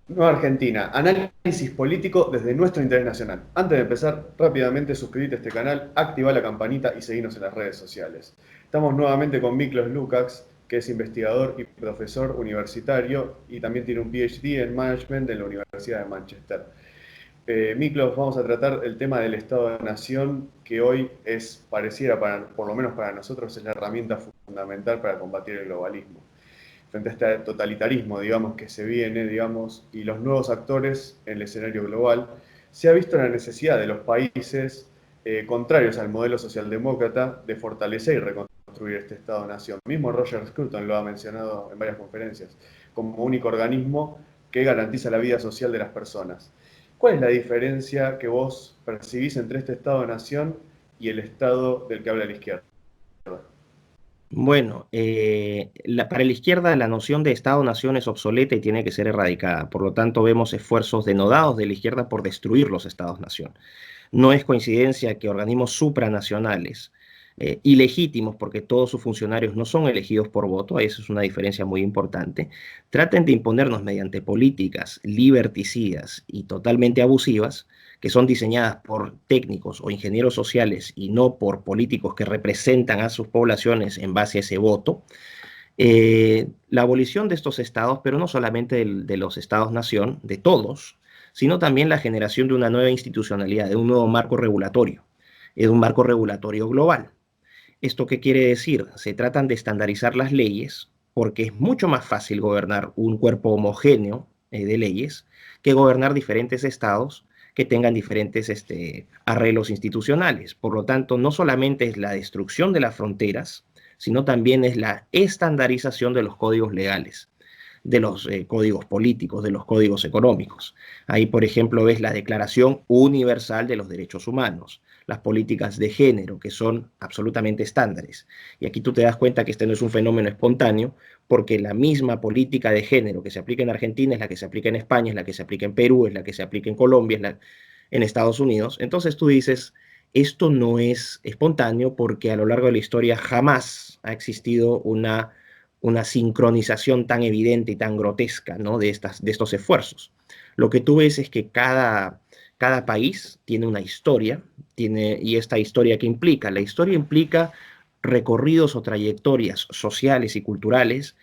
Nueva Argentina, análisis político desde nuestro interés nacional. Antes de empezar, rápidamente suscríbete a este canal, activa la campanita y seguinos en las redes sociales. Estamos nuevamente con Miklos Lukács, que es investigador y profesor universitario y también tiene un PhD en Management de la Universidad de Manchester. Miklos, vamos a tratar el tema del Estado de Nación, que hoy pareciera, por lo menos para nosotros, es la herramienta fundamental para combatir el globalismo frente a este totalitarismo, digamos, que se viene, digamos, y los nuevos actores en el escenario global, se ha visto la necesidad de los países contrarios al modelo socialdemócrata de fortalecer y reconstruir este Estado-nación. Mismo Roger Scruton lo ha mencionado en varias conferencias, como único organismo que garantiza la vida social de las personas. ¿Cuál es la diferencia que vos percibís entre este Estado-nación y el Estado del que habla la izquierda? Bueno, para la izquierda la noción de Estado-nación es obsoleta y tiene que ser erradicada. Por lo tanto, vemos esfuerzos denodados de la izquierda por destruir los Estados-nación. No es coincidencia que organismos supranacionales, ilegítimos, porque todos sus funcionarios no son elegidos por voto, esa es una diferencia muy importante, traten de imponernos mediante políticas liberticidas y totalmente abusivas, que son diseñadas por técnicos o ingenieros sociales y no por políticos que representan a sus poblaciones en base a ese voto. La abolición de estos estados, pero no solamente de los estados-nación, de todos, sino también la generación de una nueva institucionalidad, de un nuevo marco regulatorio, de un marco regulatorio global. ¿Esto qué quiere decir? Se tratan de estandarizar las leyes porque es mucho más fácil gobernar un cuerpo homogéneo de leyes que gobernar diferentes estados que tengan diferentes arreglos institucionales. Por lo tanto, no solamente es la destrucción de las fronteras, sino también es la estandarización de los códigos legales, de los códigos políticos, de los códigos económicos. Ahí, por ejemplo, ves la Declaración Universal de los Derechos Humanos, las políticas de género, que son absolutamente estándares. Y aquí tú te das cuenta que este no es un fenómeno espontáneo, porque la misma política de género que se aplica en Argentina es la que se aplica en España, es la que se aplica en Perú, es la que se aplica en Colombia, en Estados Unidos. Entonces tú dices, esto no es espontáneo porque a lo largo de la historia jamás ha existido una sincronización tan evidente y tan grotesca, ¿no? De estos esfuerzos. Lo que tú ves es que cada país tiene una historia, y esta historia que implica, la historia implica recorridos o trayectorias sociales y culturales,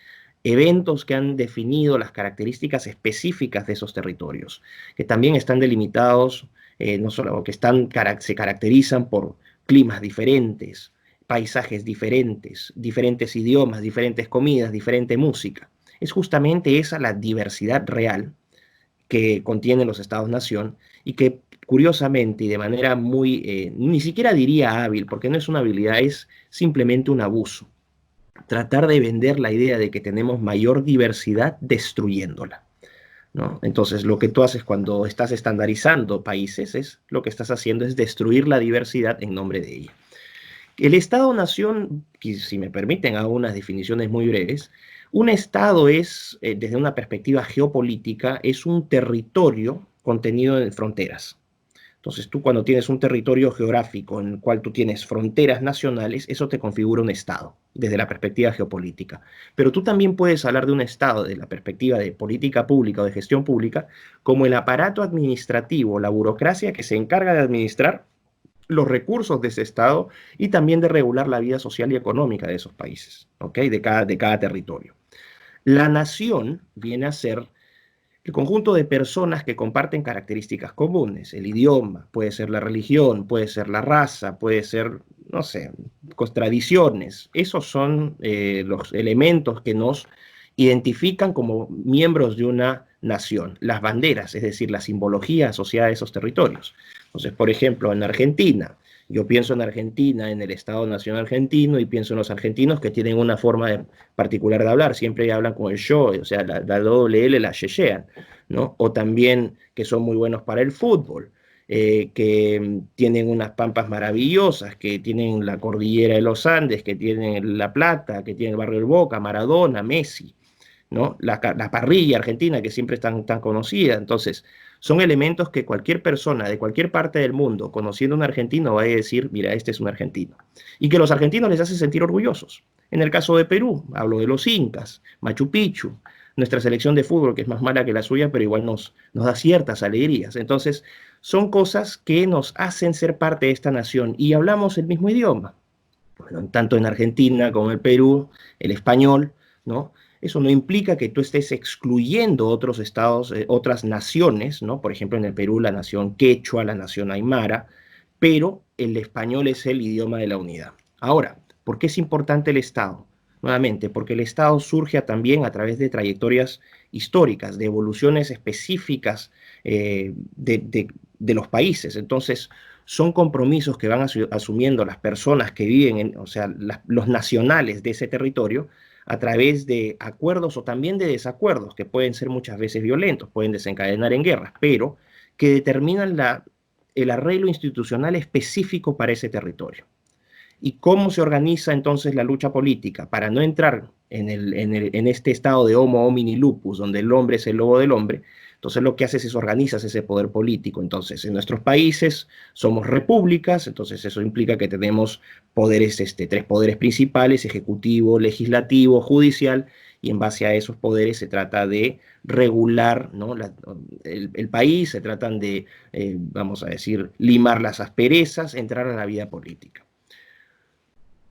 eventos que han definido las características específicas de esos territorios, que también están delimitados, no solo que se caracterizan por climas diferentes, paisajes diferentes, diferentes idiomas, diferentes comidas, diferente música. Es justamente esa la diversidad real que contienen los estados-nación y que curiosamente y de manera muy, ni siquiera diría hábil, porque no es una habilidad, es simplemente un abuso. Tratar de vender la idea de que tenemos mayor diversidad destruyéndola, ¿no? Entonces, lo que tú haces cuando estás estandarizando países es lo que estás haciendo es destruir la diversidad en nombre de ella. El Estado-nación, si me permiten, hago unas definiciones muy breves. Un Estado es, desde una perspectiva geopolítica, es un territorio contenido en fronteras. Entonces, tú cuando tienes un territorio geográfico en el cual tú tienes fronteras nacionales, eso te configura un Estado desde la perspectiva geopolítica. Pero tú también puedes hablar de un Estado desde la perspectiva de política pública o de gestión pública como el aparato administrativo, la burocracia que se encarga de administrar los recursos de ese Estado y también de regular la vida social y económica de esos países, ¿ok? De cada territorio. La nación viene a ser el conjunto de personas que comparten características comunes, el idioma, puede ser la religión, puede ser la raza, puede ser, no sé, tradiciones. Esos son los elementos que nos identifican como miembros de una nación. Las banderas, es decir, la simbología asociada a esos territorios. Entonces, por ejemplo, en Argentina, yo pienso en Argentina, en el Estado Nacional argentino, y pienso en los argentinos que tienen una forma particular de hablar, siempre hablan con el yo, o sea, la doble L la yeyean, ¿no? O también que son muy buenos para el fútbol, que tienen unas pampas maravillosas, que tienen la cordillera de los Andes, que tienen La Plata, que tienen el barrio del Boca, Maradona, Messi, ¿no? La parrilla argentina, que siempre es tan conocida. Entonces, son elementos que cualquier persona de cualquier parte del mundo, conociendo a un argentino, va a decir, mira, este es un argentino. Y que los argentinos les hace sentir orgullosos. En el caso de Perú, hablo de los incas, Machu Picchu, nuestra selección de fútbol, que es más mala que la suya, pero igual nos da ciertas alegrías. Entonces, son cosas que nos hacen ser parte de esta nación y hablamos el mismo idioma. Bueno, tanto en Argentina como en el Perú, el español, ¿no? Eso no implica que tú estés excluyendo otros estados, otras naciones, ¿no? Por ejemplo, en el Perú la nación quechua, la nación aymara, pero el español es el idioma de la unidad. Ahora, ¿por qué es importante el Estado? Nuevamente, porque el Estado surge también a través de trayectorias históricas, de evoluciones específicas de los países. Entonces, son compromisos que van asumiendo las personas que viven, o sea, los nacionales de ese territorio, a través de acuerdos o también de desacuerdos, que pueden ser muchas veces violentos, pueden desencadenar en guerras, pero que determinan el arreglo institucional específico para ese territorio. ¿Y cómo se organiza entonces la lucha política? Para no entrar en este estado de homo homini lupus, donde el hombre es el lobo del hombre, entonces lo que haces es organizas ese poder político. Entonces, en nuestros países somos repúblicas, entonces eso implica que tenemos poderes, tres poderes principales: ejecutivo, legislativo, judicial, y en base a esos poderes se trata de regular, ¿no? el país, se tratan de, vamos a decir, limar las asperezas, entrar a la vida política.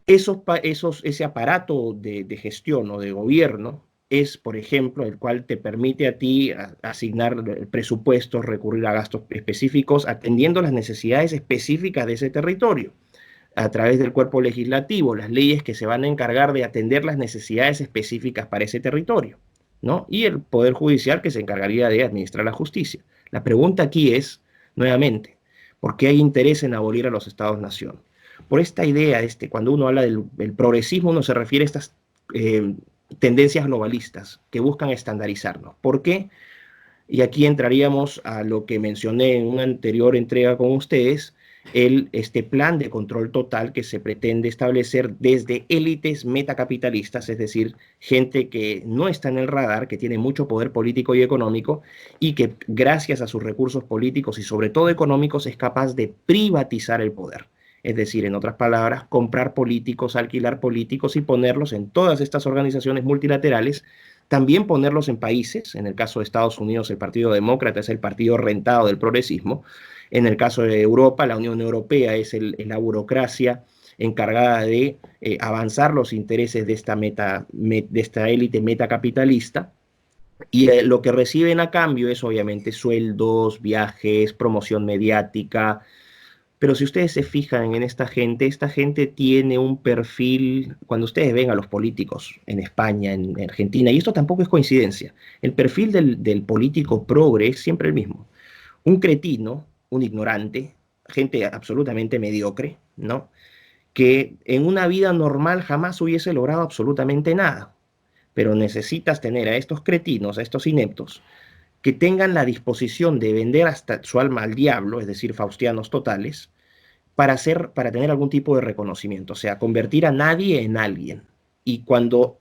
Ese aparato de gestión o de gobierno es, por ejemplo, el cual te permite a ti asignar presupuestos, recurrir a gastos específicos, atendiendo las necesidades específicas de ese territorio, a través del cuerpo legislativo, las leyes que se van a encargar de atender las necesidades específicas para ese territorio, ¿no? Y el Poder Judicial, que se encargaría de administrar la justicia. La pregunta aquí es, nuevamente, ¿por qué hay interés en abolir a los estados-nación? Por esta idea, cuando uno habla del progresismo, uno se refiere a estas tendencias globalistas que buscan estandarizarnos. ¿Por qué? Y aquí entraríamos a lo que mencioné en una anterior entrega con ustedes, este plan de control total que se pretende establecer desde élites metacapitalistas, es decir, gente que no está en el radar, que tiene mucho poder político y económico y que gracias a sus recursos políticos y sobre todo económicos es capaz de privatizar el poder. Es decir, en otras palabras, comprar políticos, alquilar políticos y ponerlos en todas estas organizaciones multilaterales, también ponerlos en países. En el caso de Estados Unidos, el Partido Demócrata es el partido rentado del progresismo. En el caso de Europa, la Unión Europea es la burocracia encargada de avanzar los intereses de esta élite metacapitalista. Y lo que reciben a cambio es obviamente sueldos, viajes, promoción mediática. Pero si ustedes se fijan en esta gente tiene un perfil, cuando ustedes ven a los políticos en España, en Argentina, y esto tampoco es coincidencia, el perfil del político progre es siempre el mismo. Un cretino, un ignorante, gente absolutamente mediocre, ¿no? Que en una vida normal jamás hubiese logrado absolutamente nada. Pero necesitas tener a estos cretinos, a estos ineptos, que tengan la disposición de vender hasta su alma al diablo, es decir, faustianos totales, para tener algún tipo de reconocimiento, o sea, convertir a nadie en alguien. Y cuando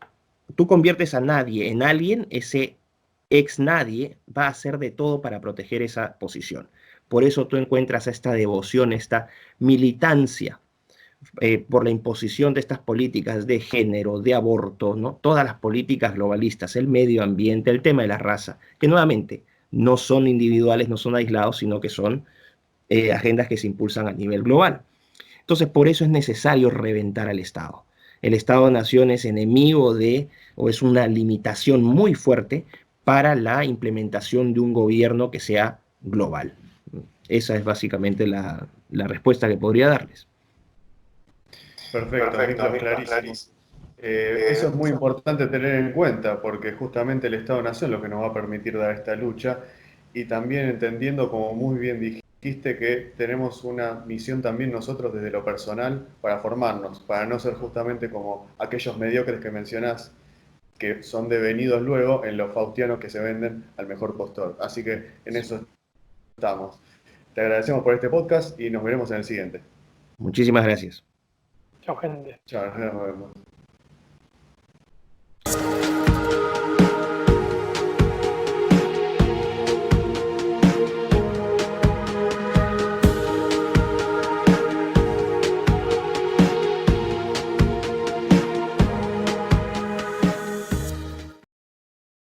tú conviertes a nadie en alguien, ese ex nadie va a hacer de todo para proteger esa posición. Por eso tú encuentras esta devoción, esta militancia por la imposición de estas políticas de género, de aborto, ¿no? Todas las políticas globalistas, el medio ambiente, el tema de la raza, que nuevamente no son individuales, no son aislados, sino que son agendas que se impulsan a nivel global. Entonces, por eso es necesario reventar al Estado. El Estado-nación es enemigo o es una limitación muy fuerte para la implementación de un gobierno que sea global. Esa es básicamente la respuesta que podría darles. Perfecto, Miklos, clarísimo. Eso es muy importante tener en cuenta porque justamente el Estado-Nación es lo que nos va a permitir dar esta lucha y también entendiendo, como muy bien dijiste, que tenemos una misión también nosotros desde lo personal para formarnos, para no ser justamente como aquellos mediocres que mencionás que son devenidos luego en los faustianos que se venden al mejor postor. Así que en eso estamos. Te agradecemos por este podcast y nos veremos en el siguiente. Muchísimas gracias. Chao, gente. Chao, nos vemos.